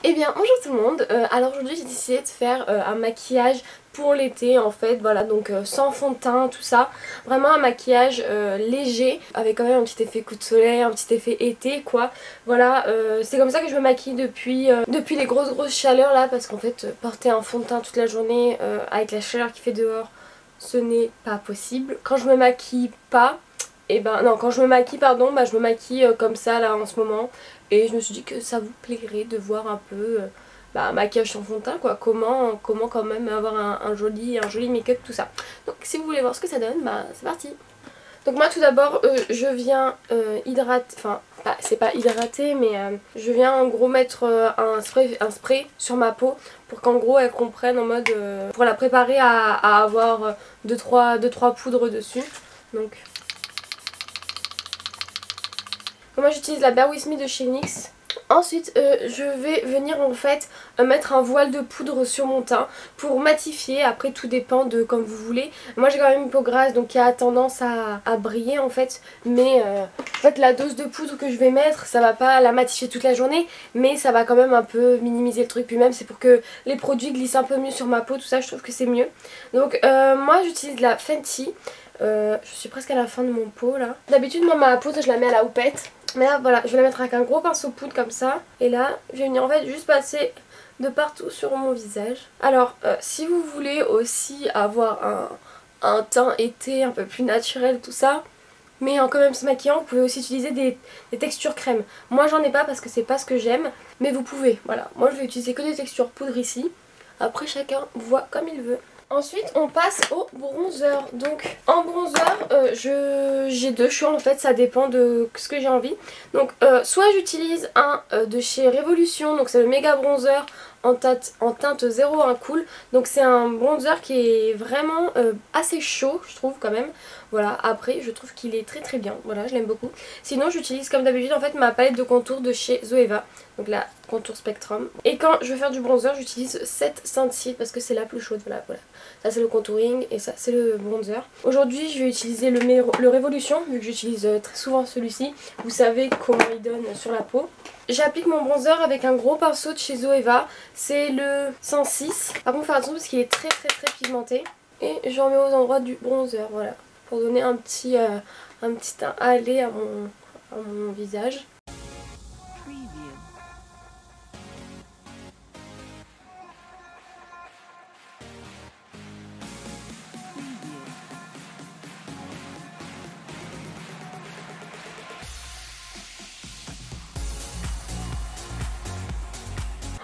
Eh bien bonjour tout le monde, alors aujourd'hui j'ai décidé de faire un maquillage pour l'été en fait, voilà, donc sans fond de teint, tout ça, vraiment un maquillage léger, avec quand même un petit effet coup de soleil, un petit effet été quoi, voilà, c'est comme ça que je me maquille depuis les grosses chaleurs là, parce qu'en fait porter un fond de teint toute la journée avec la chaleur qui fait dehors, ce n'est pas possible. Quand je me maquille pas, et ben non, quand je me maquille pardon, bah je me maquille comme ça là en ce moment. Et je me suis dit que ça vous plairait de voir un peu un maquillage sans fond de teint quoi, comment quand même avoir un joli make-up tout ça. Donc si vous voulez voir ce que ça donne, bah c'est parti. Donc moi tout d'abord je viens hydrater, enfin c'est pas hydrater mais je viens en gros mettre un spray sur ma peau pour qu'en gros elle comprenne en mode pour la préparer à avoir 2-3 poudres dessus. Donc moi j'utilise la Bear With Me de chez NYX. Ensuite je vais venir en fait mettre un voile de poudre sur mon teint pour matifier. Après tout dépend de comme vous voulez. Moi j'ai quand même une peau grasse donc qui a tendance à briller en fait. Mais en fait la dose de poudre que je vais mettre, ça va pas la matifier toute la journée, mais ça va quand même un peu minimiser le truc. Puis même c'est pour que les produits glissent un peu mieux sur ma peau, tout ça je trouve que c'est mieux. Donc moi j'utilise la Fenty. Je suis presque à la fin de mon pot là. D'habitude moi ma poudre je la mets à la houppette. Mais là voilà, je vais la mettre avec un gros pinceau poudre comme ça. Et là, je vais venir en fait juste passer de partout sur mon visage. Alors, si vous voulez aussi avoir un teint été un peu plus naturel, tout ça, mais en quand même se maquillant, vous pouvez aussi utiliser des textures crème. Moi j'en ai pas parce que c'est pas ce que j'aime, mais vous pouvez, voilà. Moi je vais utiliser que des textures poudre ici. Après chacun voit comme il veut. Ensuite on passe au bronzer. Donc en bronzer j'ai deux choix en fait, ça dépend de ce que j'ai envie. Donc soit j'utilise un de chez Révolution, donc c'est le méga bronzer en teinte 01 Cool. Donc c'est un bronzer qui est vraiment assez chaud je trouve quand même. Voilà, après je trouve qu'il est très bien, voilà je l'aime beaucoup. Sinon j'utilise comme d'habitude en fait ma palette de contour de chez Zoeva, donc la contour Spectrum. Et quand je veux faire du bronzer j'utilise cette Scentsy parce que c'est la plus chaude, voilà. Ça c'est le contouring et ça c'est le bronzer. Aujourd'hui je vais utiliser le Révolution vu que j'utilise très souvent celui-ci. Vous savez comment il donne sur la peau. J'applique mon bronzer avec un gros pinceau de chez Zoeva, c'est le 106. Par contre faire attention parce qu'il est très pigmenté. Et j'en mets aux endroits du bronzer, voilà. Pour donner un petit teint hâlé à mon visage.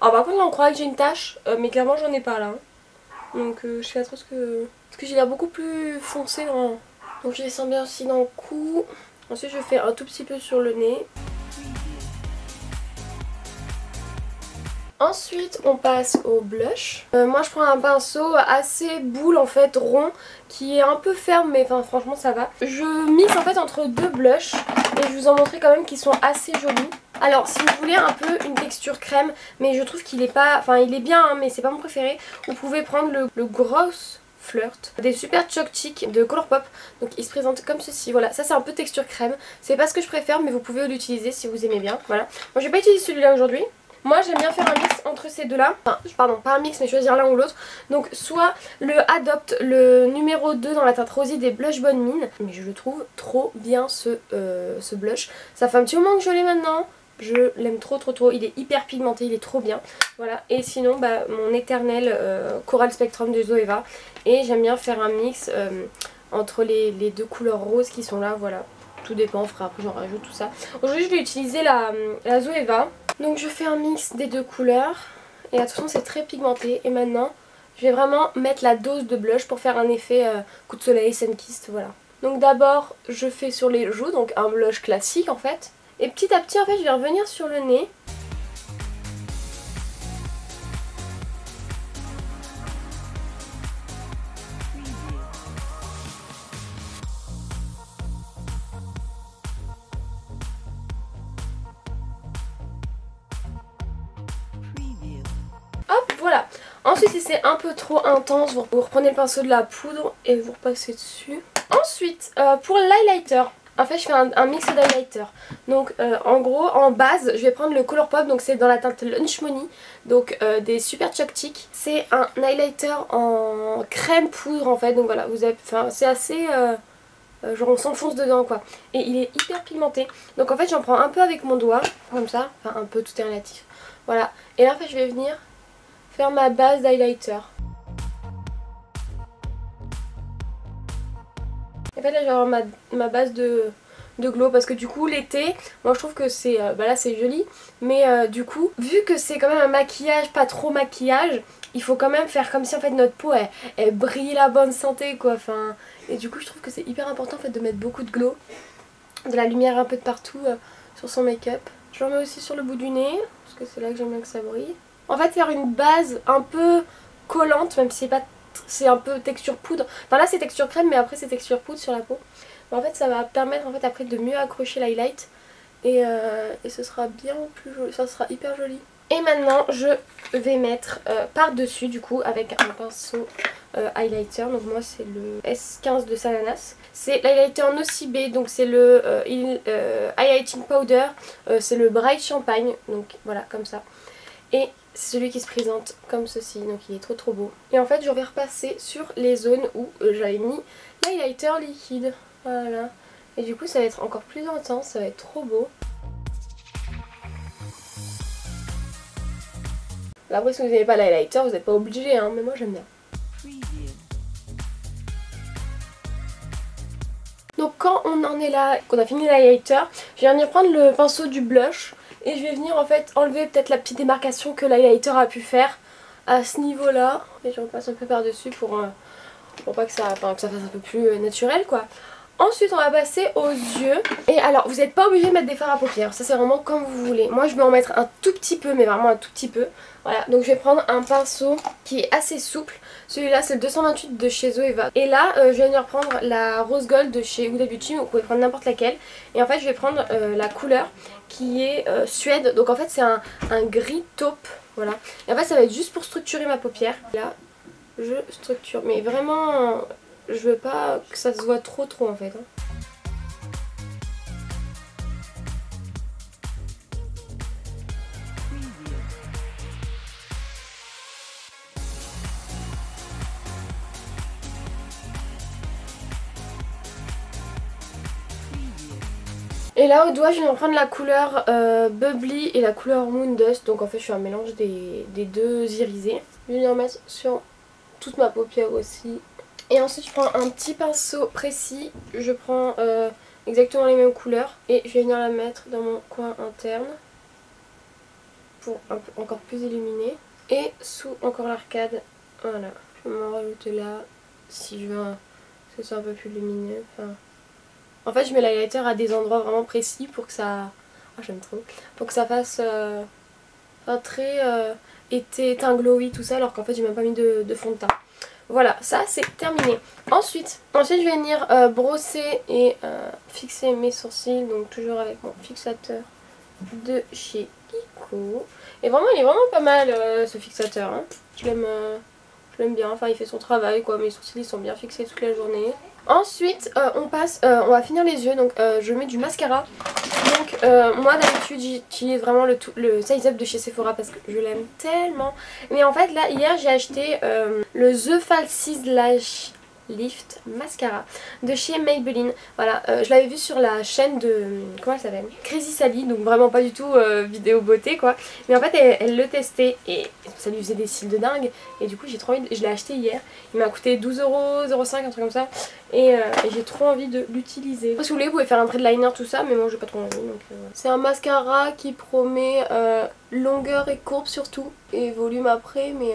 Alors par contre là on croirait que j'ai une tache, mais clairement j'en ai pas là. Donc je fais attention parce que j'ai l'air beaucoup plus foncé dans... Donc je descends bien aussi dans le cou. Ensuite je fais un tout petit peu sur le nez. Ensuite on passe au blush. Moi je prends un pinceau assez boule en fait, rond, qui est un peu ferme mais enfin franchement ça va. Je mixe en fait entre deux blushs et je vous en montrer quand même qu'ils sont assez jolis. Alors si vous voulez un peu une texture crème, mais je trouve qu'il est pas... Enfin il est bien hein, mais c'est pas mon préféré. Vous pouvez prendre le Gross Flirt des Super Choc Chic de Colourpop. Donc il se présente comme ceci, voilà. Ça c'est un peu texture crème. C'est pas ce que je préfère mais vous pouvez l'utiliser si vous aimez bien, voilà. Moi je vais pas utiliser celui-là aujourd'hui. Moi j'aime bien faire un mix entre ces deux là, enfin pardon pas un mix mais choisir l'un ou l'autre. Donc soit le Adopt, le numéro 2 dans la teinte rosée des Blush Bonne Mine. Mais je le trouve trop bien ce blush. Ça fait un petit moment que je l'ai maintenant. Je l'aime trop, il est hyper pigmenté, il est trop bien. Voilà, et sinon bah, mon éternel Coral Spectrum de Zoeva. Et j'aime bien faire un mix entre les deux couleurs roses qui sont là, voilà. Tout dépend, après j'en rajoute tout ça. Aujourd'hui je vais utiliser la Zoeva. Donc je fais un mix des deux couleurs. Et attention c'est très pigmenté. Et maintenant je vais vraiment mettre la dose de blush pour faire un effet coup de soleil, sun-kissed, voilà. Donc d'abord je fais sur les joues, donc un blush classique en fait. Et petit à petit en fait je vais revenir sur le nez. Hop, voilà. Ensuite si c'est un peu trop intense, vous reprenez le pinceau de la poudre et vous repassez dessus. Ensuite pour l'highlighter, En fait je fais un mix d'highlighter. Donc en gros en base je vais prendre le Colourpop, donc c'est dans la teinte Lunch Money, donc des Super Choc Chic. C'est un highlighter en crème poudre en fait, donc voilà, vous avez, c'est assez genre on s'enfonce dedans quoi. Et il est hyper pigmenté. Donc en fait j'en prends un peu avec mon doigt, comme ça, enfin un peu, tout est relatif. Voilà, et là en fait je vais venir faire ma base d'highlighter. En fait là je vais avoir ma base de glow, parce que du coup l'été, moi je trouve que c'est, bah là c'est joli, mais du coup vu que c'est quand même un maquillage, pas trop maquillage, il faut quand même faire comme si en fait notre peau elle brille la bonne santé quoi, enfin, et du coup je trouve que c'est hyper important en fait de mettre beaucoup de glow, de la lumière un peu de partout sur son make-up. Je le remets aussi sur le bout du nez, parce que c'est là que j'aime bien que ça brille. En fait faire une base un peu collante, même si c'est un peu texture poudre, enfin là c'est texture crème mais après c'est texture poudre sur la peau. Mais en fait ça va permettre en fait après de mieux accrocher l'highlight et ce sera bien plus joli, ça sera hyper joli. Et maintenant je vais mettre par dessus du coup avec un pinceau highlighter, donc moi c'est le S15 de Salanas. C'est l'highlighter Nocibé, donc c'est le highlighting powder, c'est le Bright Champagne, donc voilà comme ça. Et c'est celui qui se présente comme ceci, donc il est trop beau. Et en fait je vais repasser sur les zones où j'avais mis l'highlighter liquide. Voilà. Et du coup ça va être encore plus intense, ça va être trop beau. Là, après si vous n'avez pas l'highlighter, vous n'êtes pas obligé, hein, mais moi j'aime bien. Donc quand on en est là, qu'on a fini l'highlighter, je vais venir prendre le pinceau du blush et je vais venir en fait enlever peut-être la petite démarcation que l'highlighter a pu faire à ce niveau là. Et je repasse un peu par dessus pour pas que ça fasse un peu plus naturel quoi. Ensuite on va passer aux yeux. Et alors vous n'êtes pas obligé de mettre des fards à paupières, ça c'est vraiment comme vous voulez. Moi je vais en mettre un tout petit peu, mais vraiment un tout petit peu. Voilà, donc je vais prendre un pinceau qui est assez souple. Celui-là c'est le 228 de chez Zoeva. Et là je vais venir prendre la Rose Gold de chez Huda Beauty, vous pouvez prendre n'importe laquelle. Et en fait je vais prendre la couleur qui est Suède. Donc en fait c'est un gris taupe, voilà. Et en fait ça va être juste pour structurer ma paupière. Là je structure, mais vraiment je veux pas que ça se voit trop en fait. Et là au doigt je vais prendre la couleur Bubbly et la couleur Moon Dust. Donc en fait je fais un mélange des deux irisés. Je vais venir mettre sur toute ma paupière aussi. Et ensuite je prends un petit pinceau précis. Je prends exactement les mêmes couleurs. Et je vais venir la mettre dans mon coin interne pour un peu encore plus illuminer. Et sous encore l'arcade, voilà. Je vais m'en rajouter là si je veux que ce soit un peu plus lumineux. Enfin... En fait je mets l'highlighter à des endroits vraiment précis pour que ça... Oh, j'aime trop. Pour que ça fasse très été, teint glowy tout ça, alors qu'en fait j'ai même pas mis de fond de teint. Voilà, ça c'est terminé. Ensuite je vais venir brosser et fixer mes sourcils, donc toujours avec mon fixateur de chez Kiko. Et vraiment il est vraiment pas mal ce fixateur, hein. Je l'aime bien, enfin il fait son travail quoi, mes sourcils ils sont bien fixés toute la journée. Ensuite on va finir les yeux, donc je mets du mascara. Donc moi d'habitude j'utilise vraiment le Size Up de chez Sephora parce que je l'aime tellement. Mais en fait là hier j'ai acheté le The Falsies Lash Lift Mascara de chez Maybelline. Voilà, je l'avais vu sur la chaîne de... Comment elle s'appelle, Crazy Sally, donc vraiment pas du tout vidéo beauté quoi. Mais en fait elle le testait et ça lui faisait des cils de dingue. Et du coup j'ai trop envie je l'ai acheté hier. Il m'a coûté 12,05 €, un truc comme ça. Et j'ai trop envie de l'utiliser. Si vous voulez vous pouvez faire un trait de liner tout ça, mais moi j'ai pas trop envie. C'est un mascara qui promet longueur et courbe surtout. Et volume après, mais...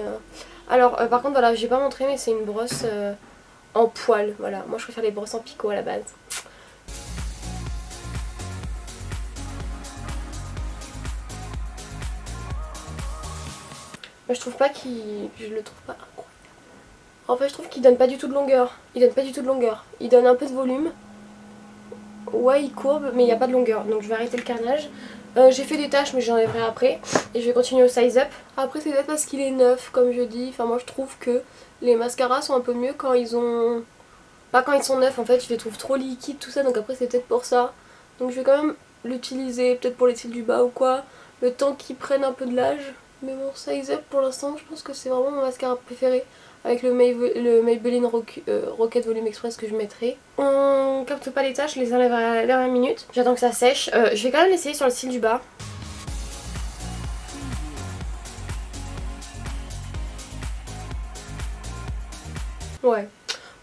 Alors par contre voilà, j'ai pas montré mais c'est une brosse... en poil, voilà. Moi je préfère les brosses en picot à la base. Moi je trouve pas je le trouve pas incroyable. En fait je trouve qu'il donne pas du tout de longueur. Il donne un peu de volume. Ouais il courbe mais il n'y a pas de longueur. Donc je vais arrêter le carnage. J'ai fait des tâches mais j'en ai après. Et je vais continuer au Size Up. Après c'est peut-être parce qu'il est neuf comme je dis. Enfin moi je trouve que les mascaras sont un peu mieux quand ils ont... Pas quand ils sont neufs en fait, je les trouve trop liquides tout ça, donc après c'est peut-être pour ça. Donc je vais quand même l'utiliser, peut-être pour les cils du bas ou quoi, le temps qu'ils prennent un peu de l'âge. Mais bon, Size Up pour l'instant, je pense que c'est vraiment mon mascara préféré. Avec le Maybelline Rocket Volume Express que je mettrai. On capte pas les taches, je les enlève à la dernière minute. J'attends que ça sèche. Je vais quand même l'essayer sur le cil du bas. Ouais.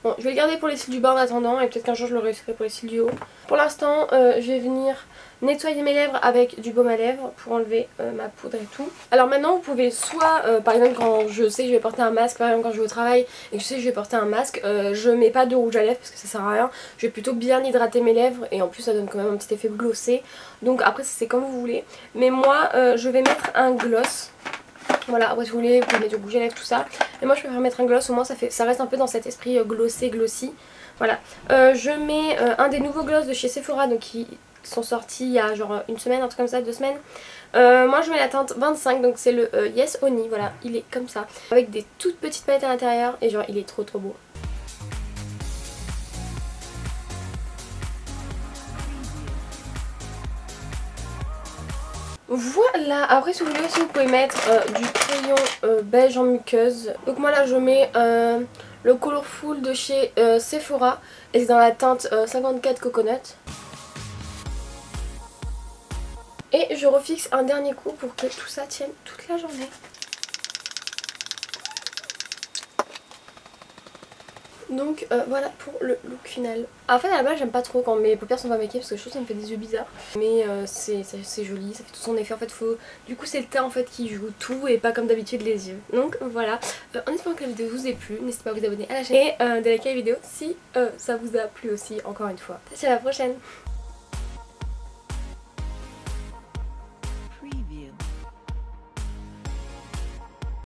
Bon, je vais le garder pour les cils du bas en attendant et peut-être qu'un jour je le réussirai pour les cils du haut. Pour l'instant, je vais venir nettoyer mes lèvres avec du baume à lèvres pour enlever ma poudre et tout. Alors maintenant, vous pouvez soit, par exemple quand je sais que je vais porter un masque, par exemple quand je vais au travail et que je sais que je vais porter un masque, je mets pas de rouge à lèvres parce que ça sert à rien. Je vais plutôt bien hydrater mes lèvres et en plus ça donne quand même un petit effet glossé. Donc après c'est comme vous voulez. Mais moi, je vais mettre un gloss. Voilà, après si vous voulez, vous pouvez mettre du rouge à lèvres, tout ça. Et moi je préfère mettre un gloss, au moins ça reste un peu dans cet esprit glossé, glossy. Voilà. Je mets un des nouveaux gloss de chez Sephora, donc qui sont sortis il y a genre une semaine, un truc comme ça, 2 semaines. Moi je mets la teinte 25, donc c'est le Yes Honey, voilà, il est comme ça. Avec des toutes petites paillettes à l'intérieur et genre il est trop beau. Voilà, après si vous voulez aussi vous pouvez mettre du crayon beige en muqueuse. Donc moi là je mets le Colorful de chez Sephora et c'est dans la teinte 54 Coconut. Et je refixe un dernier coup pour que tout ça tienne toute la journée. Donc voilà pour le look final. En fait à la base j'aime pas trop quand mes paupières sont pas maquillées parce que je trouve que ça me fait des yeux bizarres. Mais c'est joli, ça fait tout son effet. En fait du coup c'est le teint en fait qui joue tout et pas comme d'habitude les yeux. Donc voilà, en espérant que la vidéo vous ait plu, n'hésitez pas à vous abonner à la chaîne et de liker la vidéo si ça vous a plu aussi encore une fois. À la prochaine.